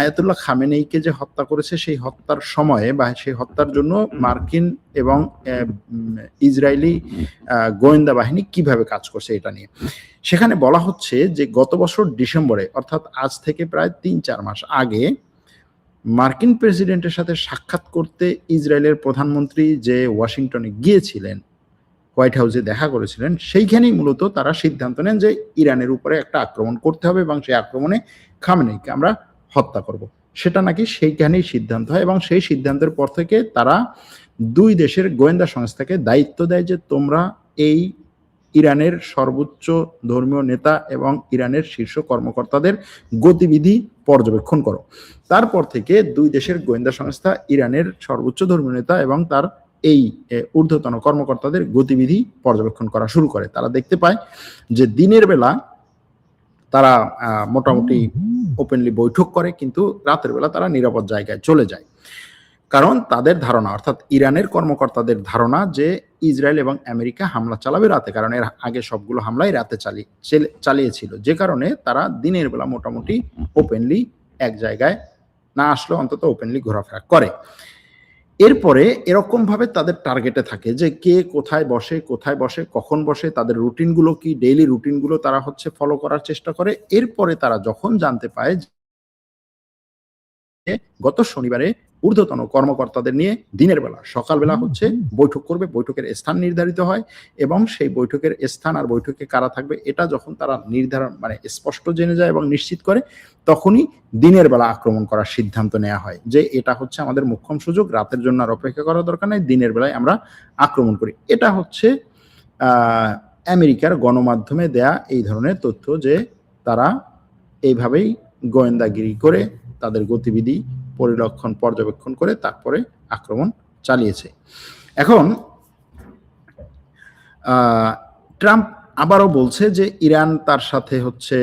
আয়াতুল্লাহ খামেনেইকে যে হত্যা করেছে, সেই হত্যার সময়ে বা সেই হত্যার জন্য মার্কিন এবং ইসরায়েলি গোয়েন্দা বাহিনী কিভাবে কাজ করছে এটা নিয়ে। সেখানে বলা হচ্ছে যে গত বছর ডিসেম্বরে, অর্থাৎ আজ থেকে প্রায় 3-4 মাস আগে, মার্কিন প্রেসিডেন্টের সাথে সাক্ষাৎ করতে ইসরায়েলের প্রধানমন্ত্রী যে ওয়াশিংটনে গিয়েছিলেন, হোয়াইট হাউসে দেখা করেছিলেন, সেইখানেই মূলত তারা সিদ্ধান্ত নেন যে ইরানের উপরে একটা আক্রমণ করতে হবে এবং সেই আক্রমণে খামেনেইকে আমরা হত্যা করব। সেটা নাকি সেইখানেই সিদ্ধান্ত হয়, এবং সেই সিদ্ধান্তের পর থেকে তারা দুই দেশের গোয়েন্দা সংস্থাকে দায়িত্ব দেয় যে তোমরা এই ইরানের সর্বোচ্চ ধর্মীয় নেতা এবং ইরানের শীর্ষ কর্মকর্তাদের গতিবিধি পর্যবেক্ষণ করো। তারপর থেকে দুই দেশের গোয়েন্দা সংস্থা ইরানের সর্বোচ্চ ধর্মীয় নেতা এবং তার এই ঊর্ধ্বতন কর্মকর্তাদের গতিবিধি পর্যবেক্ষণ করা শুরু করে। তারা দেখতে পায় যে দিনের বেলা তারা মোটামুটি ওপেনলি বৈঠক করে, কিন্তু রাতের বেলা তারা নিরাপদ জায়গায় চলে যায়। কারণ তাদের ধারণা, অর্থাৎ ইরানের কর্মকর্তাদের ধারণা যে ইসরায়েল এবং আমেরিকা হামলা চালাবে রাতে, কারণ এর আগে সবগুলো হামলাই রাতে চালিয়েছিল, যে কারণে তারা দিনের বেলা মোটামুটি ওপেনলি এক জায়গায় না আসলেও অন্তত ওপেনলি ঘোরাফেরা করে। এরপরে এরকম ভাবে তাদের টার্গেটে থাকে যে কে কোথায় বসে, কখন বসে, তাদের রুটিনগুলো কি, ডেইলি রুটিনগুলো তারা হচ্ছে ফলো করার চেষ্টা করে। এরপরে তারা যখন জানতে পায় যে গত শনিবারে ঊর্ধ্বতন কর্মকর্তাদের নিয়ে দিনের বেলা সকালবেলা হচ্ছে বৈঠক করবে, বৈঠকের স্থান নির্ধারিত হয়, এবং সেই বৈঠকের স্থান আর বৈঠকে কারা থাকবে এটা যখন তারা স্পষ্ট জেনে যায় এবং নিশ্চিত করে, তখনই দিনের বেলা আক্রমণ করার সিদ্ধান্ত নেওয়া হয় যে এটা হচ্ছে আমাদের মোক্ষম সুযোগ, রাতের জন্য আর অপেক্ষা করার দরকার নেই, দিনের বেলায় আমরা আক্রমণ করি। এটা হচ্ছে আমেরিকার গণমাধ্যমে দেয়া এই ধরনের তথ্য যে তারা এইভাবেই গোয়েন্দাগিরি করে তাদের গতিবিধি পর্যবেক্ষণ করে তারপরে আক্রমণ চালিয়েছে। এখন ট্রাম্প আবারও বলছে যে ইরান তার সাথে হচ্ছে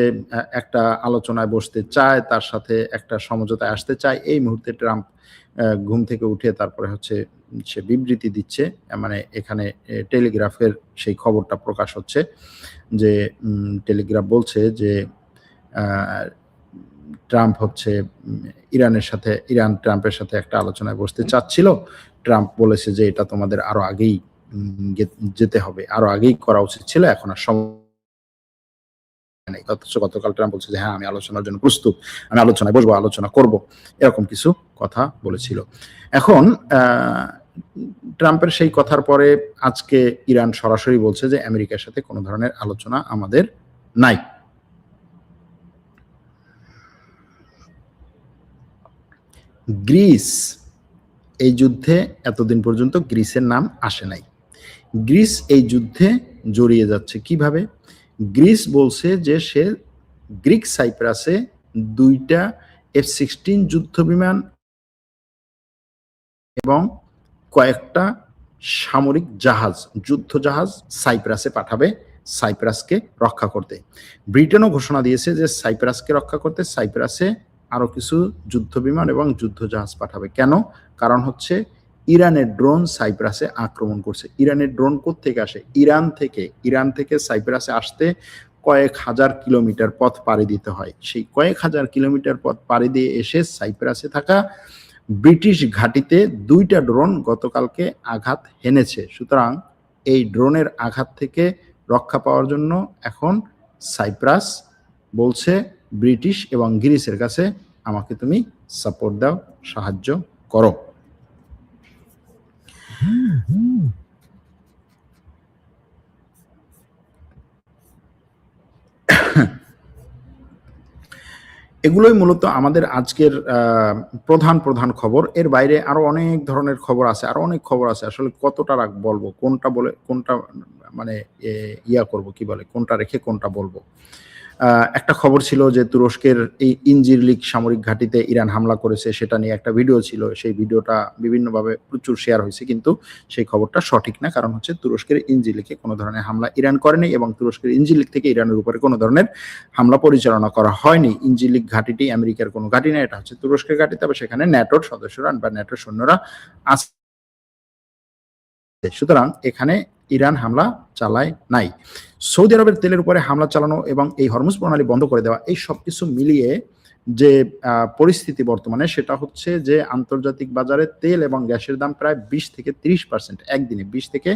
একটা আলোচনায় বসতে চায়, তার সাথে একটা সমঝোতায় আসতে চায়। এই মুহূর্তে ট্রাম্প ঘুম থেকে উঠে তারপরে হচ্ছে সে বিবৃতি দিচ্ছে, এখানে টেলিগ্রাফের সেই খবরটা প্রকাশ হচ্ছে যে টেলিগ্রাফ বলছে যে ট্রাম্প হচ্ছে ইরান ট্রাম্পের সাথে একটা আলোচনায় বসতে চাচ্ছিল। ট্রাম্প বলেছে যে এটা তোমাদের আরো আগেই যেতে হবে, আরো আগেই করা উচিত ছিল, এখন আর সময় নেই। অথচ গতকাল ট্রাম্প বলছে যে হ্যাঁ, আমি আলোচনার জন্য প্রস্তুত, আমি আলোচনায় বসবো, আলোচনা করব, এরকম কিছু কথা বলেছিল। এখন ট্রাম্পের সেই কথার পরে আজকে ইরান সরাসরি বলছে যে আমেরিকার সাথে কোনো ধরনের আলোচনা আমাদের নাই। গ্রিস এই যুদ্ধে এতদিন পর্যন্ত গ্রিসের নাম আসে নাই। গ্রিস এই যুদ্ধে জড়িয়ে যাচ্ছে কিভাবে? গ্রিস বলছে যে সে গ্রিক সাইপ্রাসে 2টা F-16 যুদ্ধ বিমান এবং কয়েকটা সামরিক জাহাজ, যুদ্ধ জাহাজ সাইপ্রাসে পাঠাবে সাইপ্রাসকে রক্ষা করতে। ব্রিটেনও ঘোষণা দিয়েছে যে সাইপ্রাসকে রক্ষা করতে সাইপ্রাসে আরো কিছু যুদ্ধ বিমান এবং যুদ্ধ জাহাজ পাঠাবে। কেন? কারণ হচ্ছে ইরানের ড্রোন সাইপ্রাসে আক্রমণ করছে। ইরানের ড্রোন কোত্থেকে আসে? ইরান থেকে সাইপ্রাসে আসতে কয়েক হাজার কিলোমিটার পথ পাড়ি দিতে হয়। সেই কয়েক হাজার কিলোমিটার পথ পাড়ি দিয়ে এসে সাইপ্রাসে থাকা ব্রিটিশ ঘাঁটিতে 2টা ড্রোন গতকালকে আঘাত হেনেছে। সুতরাং এই ড্রোনের আঘাত থেকে রক্ষা পাওয়ার জন্য এখন সাইপ্রাস বলছে ব্রিটিশ এবং গ্রিসের কাছে, আমাকে তুমি সাপোর্ট দাও, সাহায্য করো। এগুলোই মূলত আমাদের আজকের প্রধান খবর। এর বাইরে আরো অনেক ধরনের খবর আছে, আরো অনেক খবর আছে। আসলে কতটা বলবো, কোনটা বলে কোনটা মানে করব, কি বলে, কোনটা রেখে কোনটা বলবো। একটা খবর ছিল যে তুরস্কের এই ইনজিরলিক সামরিক ঘাঁটিতে ইরান হামলা করেছে, সেটা নিয়ে একটা ভিডিও ছিল। সেই ভিডিওটা বিভিন্নভাবে প্রচুর শেয়ার হয়েছে, কিন্তু সেই খবরটা সঠিক না। কারণ হচ্ছে তুরস্কের ইনজিরলিকে কোনো ধরনের হামলা ইরান করেনি এবং তুরস্কের ইনজিরলিক থেকে ইরানের উপরে কোনো ধরনের হামলা পরিচালনা করা হয়নি। ইনজিরলিক ঘাঁটিটি আমেরিকার কোনো ঘাঁটি না, এটা হচ্ছে তুরস্কের ঘাঁটি। তবে সেখানে ন্যাটোর সদস্যরা বা ন্যাটোর সৈন্যরা আছে। সুতরাং এখানে ইরান হামলা চালায় নাই। সৌদি আরবের তেলের উপরে হামলা চালানো এবং এই হরমুজ প্রণালী বন্ধ করে দেওয়া, এই সবকিছু মিলিয়ে যে পরিস্থিতি বর্তমানে, সেটা হচ্ছে যে আন্তর্জাতিক বাজারে তেল এবং গ্যাসের দাম প্রায় 20 থেকে 30%, একদিনে 20 থেকে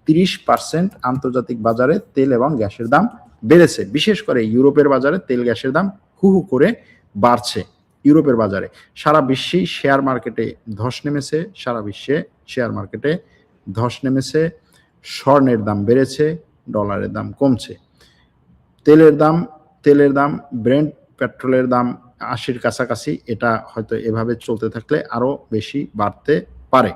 30% আন্তর্জাতিক বাজারে তেল এবং গ্যাসের দাম বেড়েছে। বিশেষ করে ইউরোপের বাজারে তেল গ্যাসের দাম হু হু করে বাড়ছে। ইউরোপের বাজারে সারা বিশ্বেই শেয়ার মার্কেটে ধস নেমেছে, সারা বিশ্বে শেয়ার মার্কেটে ধস নেমেছে, স্বর্ণের দাম বেড়েছে, ডলারের দাম কমছে। তেলের দাম ব্রেন্ট পেট্রোলের দাম 80-র কাছাকাছি। এটা হয়তো এভাবে চলতে থাকলে আরো বেশি বাড়তে পারে।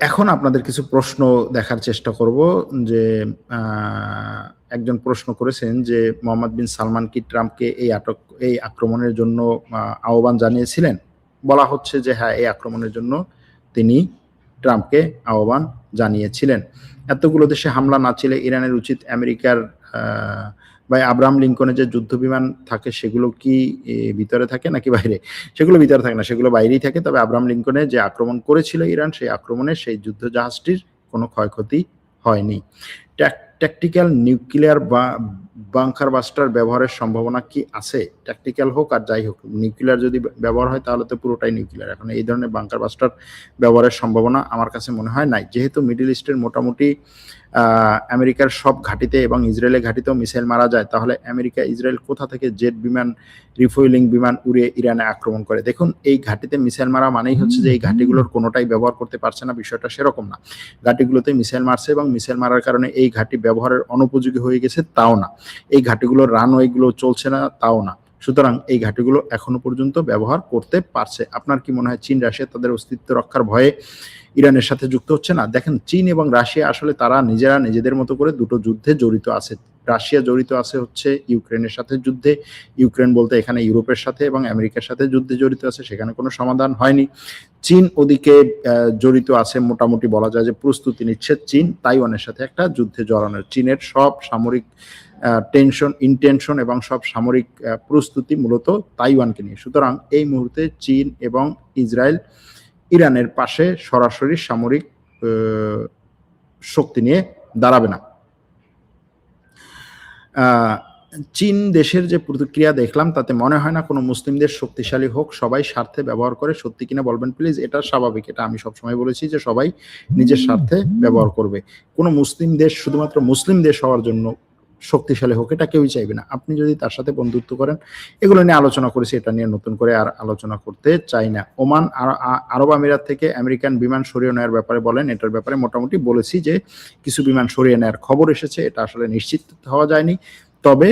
এখন আপনাদের কিছু প্রশ্ন দেখার চেষ্টা করব। যে একজন প্রশ্ন করেছেন যে মোহাম্মদ বিন সালমান কি ট্রাম্পকে এই আক্রমণের জন্য আহ্বান জানিয়েছিলেন? বলা হচ্ছে যে হ্যাঁ, এই আক্রমণের জন্য তিনি ট্রাম্পকে আহ্বান জানিয়েছিলেন। এতগুলো দেশে হামলা না ছিল ইরানের উচিত আমেরিকার বা আব্রাহাম লিঙ্কনের যে যুদ্ধ বিমান থাকে সেগুলো কি ভিতরে থাকে নাকি বাইরে? সেগুলো ভিতরে থাকে না, সেগুলো বাইরেই থাকে। তবে আব্রাহাম লিঙ্কনে যে আক্রমণ করেছিল ইরান, সেই আক্রমণে সেই যুদ্ধ জাহাজটির কোনো ক্ষয়ক্ষতি হয়নি। ট্যাকটিক্যাল নিউক্লিয়ার বা বাংকার বাস্টার ব্যবহারের সম্ভাবনা কি আছে? ট্যাকটিক্যাল হোক আর যাই হোক, নিউক্লিয়ার যদি ব্যবহার হয় তাহলে তো পুরোটাই নিউক্লিয়ার। এখন এই ধরনের বাংকার বাস্টার ব্যবহারের সম্ভাবনা আমার কাছে মনে হয় নাই। যেহেতু মিডল ইস্টের মোটামুটি আমেরিকার সব ঘাঁটিতে এবং ইসরায়েলের ঘাঁটিতেও মিসাইল মারা যায়, তাহলে আমেরিকা ইসরায়েল কোথা থেকে জেট বিমান, রিফুয়েলিং বিমান উড়িয়ে ইরানে আক্রমণ করে? দেখুন, এই ঘাঁটিতে মিসাইল মারা মানেই হচ্ছে যে এই ঘাঁটিগুলোর কোনোটাই ব্যবহার করতে পারছে না, বিষয়টা সেরকম না। ঘাঁটিগুলোতে মিসাইল মারছে এবং মিসাইল মারার কারণে এই ঘাঁটি ব্যবহারের অনুপযোগী হয়ে গেছে, তাও না। এই ঘাঁটিগুলোর রানওয়েগুলো চলছে না, তাও না। সুতরাং এই ঘাঁটিগুলো এখনো পর্যন্ত ব্যবহার করতে পারছে। আপনার কি মনে হয় চীন রাশিয়া তাদের অস্তিত্ব রক্ষার ভয়ে ইরানের সাথে যুক্ত হচ্ছে না? দেখেন, চীন এবং রাশিয়া আসলে তারা নিজেরা নিজেদের মতো করে দুটো যুদ্ধে জড়িত আছে। রাশিয়া জড়িত আছে হচ্ছে ইউক্রেনের সাথে যুদ্ধে। ইউক্রেন বলতে এখানে ইউরোপের সাথে এবং আমেরিকার সাথে যুদ্ধে জড়িত আছে, সেখানে কোনো সমাধান হয়নি। চীন ওদিকে জড়িত আছে, মোটামুটি বলা যায় যে প্রস্তুতি নিচ্ছে চীন তাইওয়ানের সাথে একটা যুদ্ধে জড়ানোর। চীনের সব সামরিক ইন্টেনশন এবং সব সামরিক প্রস্তুতি মূলত তাইওয়ানকে নিয়ে। সুতরাং এই মুহূর্তে চীন এবং ইসরায়েল ইরানের পাশে সরাসরি সামরিক শক্তি নিয়ে দাঁড়াবে না। চীন দেশের যে প্রতিক্রিয়া দেখলাম তাতে মনে হয় না কোনো মুসলিম দেশ শক্তিশালী হোক, সবাই স্বার্থে ব্যবহার করে। সত্যি কিনা বলবেন প্লিজ? এটা স্বাভাবিক, এটা আমি সবসময় বলেছি যে সবাই নিজের স্বার্থে ব্যবহার করবে। কোনো মুসলিম দেশ শুধুমাত্র মুসলিম দেশ হওয়ার জন্য শক্তিশালী হোক এটা কেউই চাইবে না। আপনি যদি তার সাথে বন্ধুত্ব করেন, এগুলো নিয়ে আলোচনা করেছি, এটা নিয়ে নতুন করে আর আলোচনা করতে চাই না। ওমান আরব আমিরাত থেকে আমেরিকান বিমান সরিয়ে নেওয়ার ব্যাপারে বলেন, এটার ব্যাপারে মোটামুটি বলেছি যে কিছু বিমান সরিয়ে নেওয়ার খবর এসেছে, এটা আসলে নিশ্চিত হওয়া যায়নি। তবে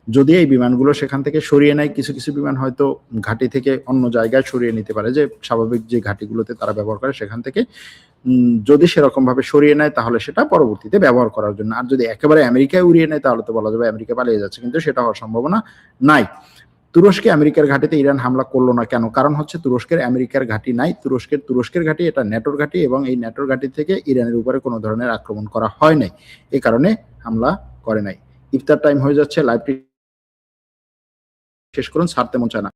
যদি এই বিমানগুলো সেখান থেকে সরিয়ে নেয়, কিছু কিছু বিমান হয়তো ঘাঁটি থেকে অন্য জায়গায় সরিয়ে নিতে পারে, যে স্বাভাবিক যে ঘাঁটিগুলোতে তারা ব্যবহার করে সেখান থেকে যদি সেরকম ভাবে সরিয়ে নেয় তাহলে সেটা পরবর্তীতে ব্যবহার করার জন্য। আর যদি একেবারে আমেরিকায় উড়িয়ে নেয় তাহলে তো বলা যাবে আমেরিকা পালিয়ে যাচ্ছে, কিন্তু সেটা হওয়ার সম্ভাবনা নাই। তুরস্কে আমেরিকার ঘাঁটিতে ইরান হামলা করল না কেন? কারণ হচ্ছে তুরস্কের আমেরিকার ঘাঁটি নাই। তুরস্কের ঘাঁটি, এটা ন্যাটোর ঘাঁটি এবং এই ন্যাটোর ঘাঁটি থেকে ইরানের উপরে কোনো ধরনের আক্রমণ করা হয় নাই। এ কারণে হামলা করে নাই। ইফতার টাইম হয়ে যাচ্ছে। লাইভটি শেষ করুন। ছাড়তে মন চায় না।